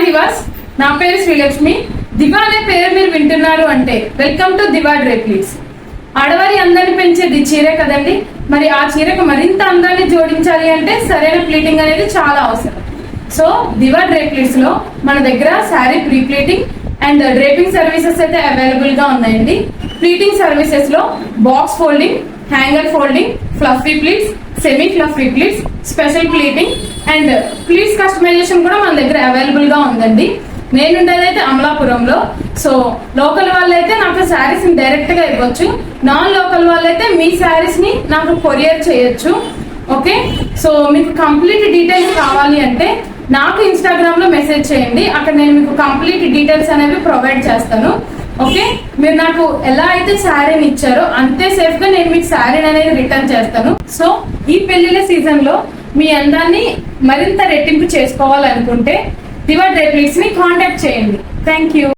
దివాస్, నా పేరు శ్రీలక్ష్మి. దివా అనే పేరు మీరు వింటున్నారు అంటే వెల్కమ్ టు దివా డ్రేప్లీస్. ఆడవారి అందాన్ని పెంచేది చీరే కదండి. మరి ఆ చీరకు మరింత అందాన్ని జోడించాలి అంటే సరైన ప్లీటింగ్ అనేది చాలా అవసరం. సో దివా డ్రేప్లీస్ లో మన దగ్గర sari pre pleating and draping services అయితే అవైలబుల్ గా ఉన్నాయండి. ప్లీటింగ్ సర్వీసెస్ లో box folding, hanger folding, fluffy pleats, semi fluffy pleats, special pleating and pleats customisation కూడా మన దగ్గర అవైలబుల్ గా ఉందండి. నేనుండేదైతే అమలాపురంలో. సో లోకల్ వాళ్ళైతే నాకు శారీస్ ని డైరెక్ట్ గా ఇవ్వచ్చు, నాన్ లోకల్ వాళ్ళైతే మీ శారీస్ ని నాకు కొరియర్ చేయొచ్చు. ఓకే, సో మీకు కంప్లీట్ డీటెయిల్స్ కావాలి అంటే నాకు ఇన్స్టాగ్రామ్ లో మెసేజ్ చేయండి. అక్కడ నేను మీకు కంప్లీట్ డీటెయిల్స్ అనేవి ప్రొవైడ్ చేస్తాను. ఓకే, మీరు నాకు ఎలా అయితే శారీని ఇచ్చారో అంతే సేఫ్ గా నేను మీకు శారీని అనేది రిటర్న్ చేస్తాను. సో ఈ పెళ్లిళ్ళ సీజన్ లో మీ అందాన్ని మరింత రెట్టింపు చేసుకోవాలనుకుంటే దివా డ్రేప్లీస్ ని కాంటాక్ట్ చేయండి. Thank you.